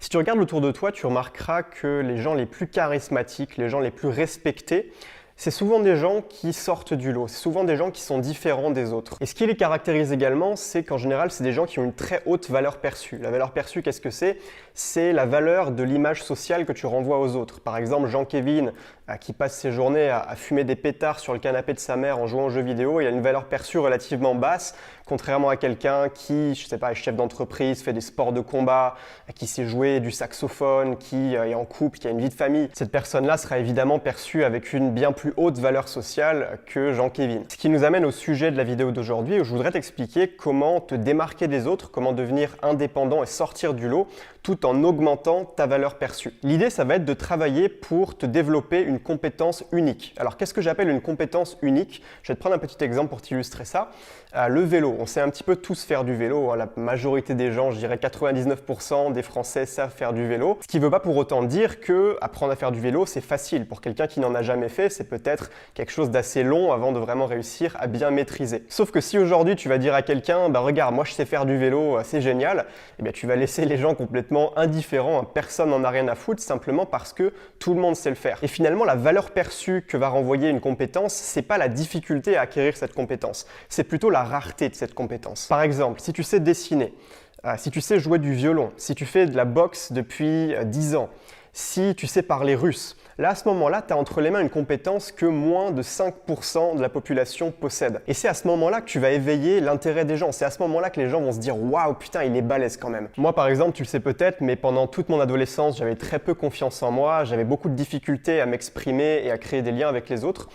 Si tu regardes autour de toi, tu remarqueras que les gens les plus charismatiques, les gens les plus respectés, c'est souvent des gens qui sortent du lot, c'est souvent des gens qui sont différents des autres. Et ce qui les caractérise également, c'est qu'en général, c'est des gens qui ont une très haute valeur perçue. La valeur perçue, qu'est-ce que c'est? C'est la valeur de l'image sociale que tu renvoies aux autres. Par exemple, Jean-Kévin, qui passe ses journées à fumer des pétards sur le canapé de sa mère en jouant aux jeux vidéo, il a une valeur perçue relativement basse, contrairement à quelqu'un qui, je sais pas, est chef d'entreprise, fait des sports de combat, qui sait jouer du saxophone, qui est en couple, qui a une vie de famille. Cette personne-là sera évidemment perçue avec une bien plus haute valeur sociale que Jean-Kévin. Ce qui nous amène au sujet de la vidéo d'aujourd'hui où je voudrais t'expliquer comment te démarquer des autres, comment devenir indépendant et sortir du lot tout en augmentant ta valeur perçue. L'idée, ça va être de travailler pour te développer une compétence unique. Alors, qu'est-ce que j'appelle une compétence unique? Je vais te prendre un petit exemple pour t'illustrer ça. Le vélo, on sait un petit peu tous faire du vélo. La majorité des gens, je dirais 99% des Français savent faire du vélo. Ce qui ne veut pas pour autant dire que apprendre à faire du vélo, c'est facile. Pour quelqu'un qui n'en a jamais fait, c'est peut-être quelque chose d'assez long avant de vraiment réussir à bien maîtriser. Sauf que si aujourd'hui tu vas dire à quelqu'un, regarde, moi je sais faire du vélo, c'est génial, eh bien tu vas laisser les gens complètement indifférents, personne n'en a rien à foutre, simplement parce que tout le monde sait le faire. Et finalement, la valeur perçue que va renvoyer une compétence, c'est pas la difficulté à acquérir cette compétence, c'est plutôt la rareté de cette compétence. Par exemple, si tu sais dessiner, si tu sais jouer du violon, si tu fais de la boxe depuis 10 ans, si tu sais parler russe, là, à ce moment-là, tu as entre les mains une compétence que moins de 5% de la population possède. Et c'est à ce moment-là que tu vas éveiller l'intérêt des gens. C'est à ce moment-là que les gens vont se dire « Waouh, putain, il est balèze quand même ». Moi, par exemple, tu le sais peut-être, mais pendant toute mon adolescence, j'avais très peu confiance en moi, j'avais beaucoup de difficultés à m'exprimer et à créer des liens avec les autres.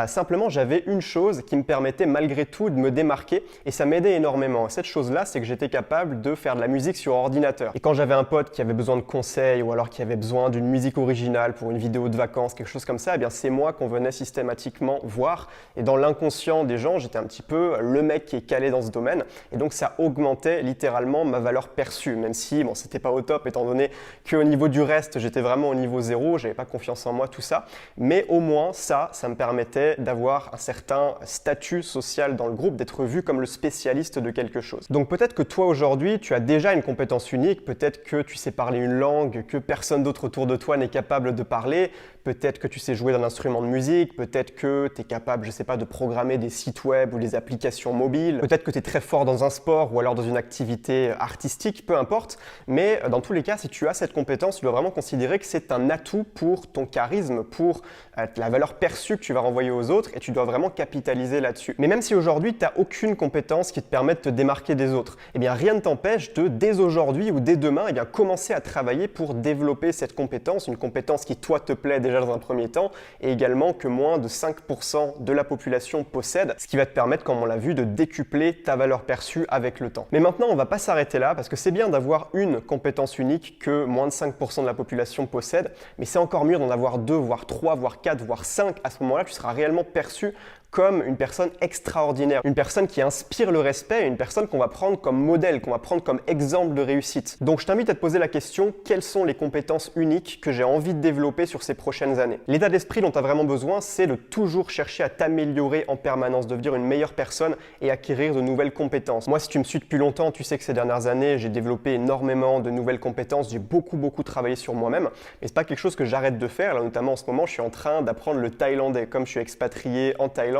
Simplement, j'avais une chose qui me permettait malgré tout de me démarquer et ça m'aidait énormément. Cette chose-là, c'est que j'étais capable de faire de la musique sur ordinateur. Et quand j'avais un pote qui avait besoin de conseils ou alors qui avait besoin d'une musique originale pour une vidéo de vacances, quelque chose comme ça, eh bien c'est moi qu'on venait systématiquement voir. Et dans l'inconscient des gens, j'étais un petit peu le mec qui est calé dans ce domaine. Et donc ça augmentait littéralement ma valeur perçue, même si bon, c'était pas au top étant donné qu'au niveau du reste, j'étais vraiment au niveau zéro, j'avais pas confiance en moi, tout ça. Mais au moins ça me permettait d'avoir un certain statut social dans le groupe, d'être vu comme le spécialiste de quelque chose. Donc peut-être que toi aujourd'hui, tu as déjà une compétence unique, peut-être que tu sais parler une langue que personne d'autre autour de toi n'est capable de parler, peut-être que tu sais jouer d'un instrument de musique, peut-être que tu es capable, je sais pas, de programmer des sites web ou des applications mobiles, peut-être que tu es très fort dans un sport ou alors dans une activité artistique, peu importe, mais dans tous les cas, si tu as cette compétence, tu dois vraiment considérer que c'est un atout pour ton charisme, pour la valeur perçue que tu vas renvoyer aux autres et tu dois vraiment capitaliser là-dessus. Mais même si aujourd'hui, tu n'as aucune compétence qui te permet de te démarquer des autres, eh bien rien ne t'empêche de, dès aujourd'hui ou dès demain, eh bien, commencer à travailler pour développer cette compétence, une compétence qui toi te plaît déjà dans un premier temps et également que moins de 5% de la population possède, ce qui va te permettre, comme on l'a vu, de décupler ta valeur perçue avec le temps. Mais maintenant, on ne va pas s'arrêter là parce que c'est bien d'avoir une compétence unique que moins de 5% de la population possède, mais c'est encore mieux d'en avoir 2, voire 3, voire 4, voire 5. À ce moment-là, tu seras réellement perçu comme une personne extraordinaire, une personne qui inspire le respect, une personne qu'on va prendre comme modèle, qu'on va prendre comme exemple de réussite. Donc je t'invite à te poser la question, quelles sont les compétences uniques que j'ai envie de développer sur ces prochaines années? L'état d'esprit dont tu as vraiment besoin, c'est de toujours chercher à t'améliorer en permanence, devenir une meilleure personne et acquérir de nouvelles compétences. Moi, si tu me suis depuis longtemps, tu sais que ces dernières années, j'ai développé énormément de nouvelles compétences, j'ai beaucoup travaillé sur moi-même, mais c'est pas quelque chose que j'arrête de faire. Là, notamment en ce moment, je suis en train d'apprendre le thaïlandais. Comme je suis expatrié en Thaïlande,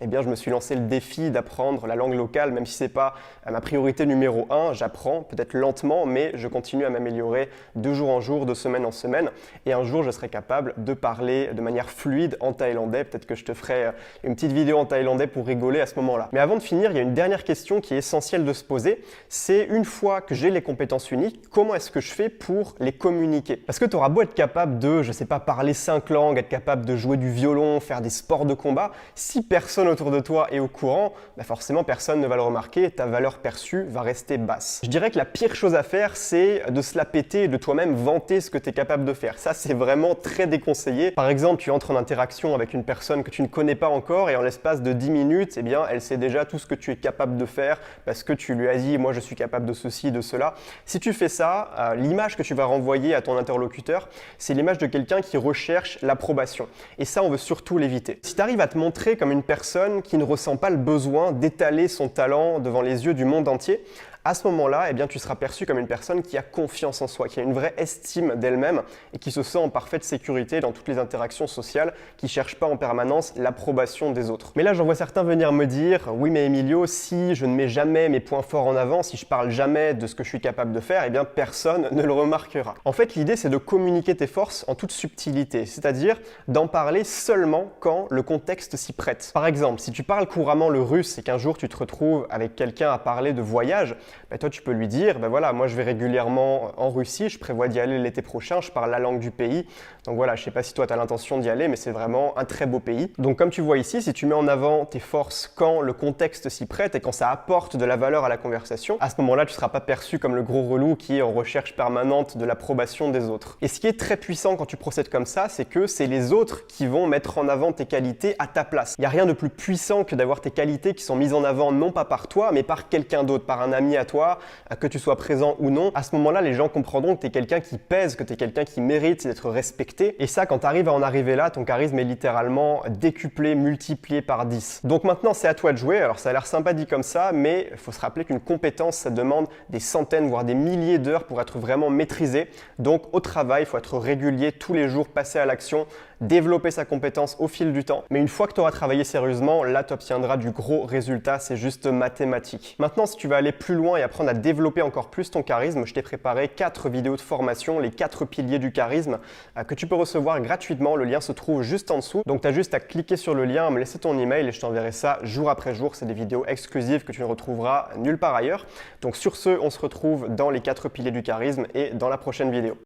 eh bien, je me suis lancé le défi d'apprendre la langue locale, même si ce n'est pas ma priorité numéro 1. J'apprends peut-être lentement, mais je continue à m'améliorer de jour en jour, de semaine en semaine. Et un jour, je serai capable de parler de manière fluide en thaïlandais. Peut-être que je te ferai une petite vidéo en thaïlandais pour rigoler à ce moment-là. Mais avant de finir, il y a une dernière question qui est essentielle de se poser. C'est une fois que j'ai les compétences uniques, comment est-ce que je fais pour les communiquer? Parce que tu auras beau être capable de, je sais pas, parler 5 langues, être capable de jouer du violon, faire des sports de combat, si personne autour de toi est au courant, forcément personne ne va le remarquer et ta valeur perçue va rester basse. Je dirais que la pire chose à faire, c'est de se la péter et de toi-même vanter ce que tu es capable de faire. Ça, c'est vraiment très déconseillé. Par exemple, tu entres en interaction avec une personne que tu ne connais pas encore et en l'espace de 10 minutes, eh bien, elle sait déjà tout ce que tu es capable de faire parce que tu lui as dit « moi, je suis capable de ceci, de cela ». Si tu fais ça, l'image que tu vas renvoyer à ton interlocuteur, c'est l'image de quelqu'un qui recherche l'approbation. Et ça, on veut surtout l'éviter. Si tu arrives à te montrer comme une personne qui ne ressent pas le besoin d'étaler son talent devant les yeux du monde entier, à ce moment-là, eh bien, tu seras perçu comme une personne qui a confiance en soi, qui a une vraie estime d'elle-même et qui se sent en parfaite sécurité dans toutes les interactions sociales, qui ne cherche pas en permanence l'approbation des autres. Mais là, j'en vois certains venir me dire « Oui, mais Emilio, si je ne mets jamais mes points forts en avant, si je parle jamais de ce que je suis capable de faire, eh bien, personne ne le remarquera. » En fait, l'idée, c'est de communiquer tes forces en toute subtilité, c'est-à-dire d'en parler seulement quand le contexte s'y prête. Par exemple, si tu parles couramment le russe et qu'un jour tu te retrouves avec quelqu'un à parler de voyage, ben toi tu peux lui dire voilà, moi je vais régulièrement en Russie, je prévois d'y aller l'été prochain, je parle la langue du pays. Donc voilà, je sais pas si toi tu as l'intention d'y aller, mais c'est vraiment un très beau pays. Donc comme tu vois ici, si tu mets en avant tes forces quand le contexte s'y prête et quand ça apporte de la valeur à la conversation, à ce moment-là, tu ne seras pas perçu comme le gros relou qui est en recherche permanente de l'approbation des autres. Et ce qui est très puissant quand tu procèdes comme ça, c'est que c'est les autres qui vont mettre en avant tes qualités à ta place. Il n'y a rien de plus puissant que d'avoir tes qualités qui sont mises en avant non pas par toi, mais par quelqu'un d'autre, par un ami à toi, que tu sois présent ou non. À ce moment-là, les gens comprendront que tu es quelqu'un qui pèse, que tu es quelqu'un qui mérite d'être respecté. Et ça, quand tu arrives à en arriver là, ton charisme est littéralement décuplé, multiplié par 10. Donc maintenant, c'est à toi de jouer. Alors ça a l'air sympa dit comme ça, mais il faut se rappeler qu'une compétence, ça demande des centaines, voire des milliers d'heures pour être vraiment maîtrisé. Donc au travail, il faut être régulier tous les jours, passer à l'action, développer sa compétence au fil du temps. Mais une fois que tu auras travaillé sérieusement, là tu obtiendras du gros résultat, c'est juste mathématique. Maintenant, si tu veux aller plus loin et apprendre à développer encore plus ton charisme, je t'ai préparé 4 vidéos de formation, les 4 piliers du charisme, que tu peux recevoir gratuitement. Le lien se trouve juste en dessous. Donc tu as juste à cliquer sur le lien, à me laisser ton email et je t'enverrai ça jour après jour. C'est des vidéos exclusives que tu ne retrouveras nulle part ailleurs. Donc sur ce, on se retrouve dans les 4 piliers du charisme et dans la prochaine vidéo.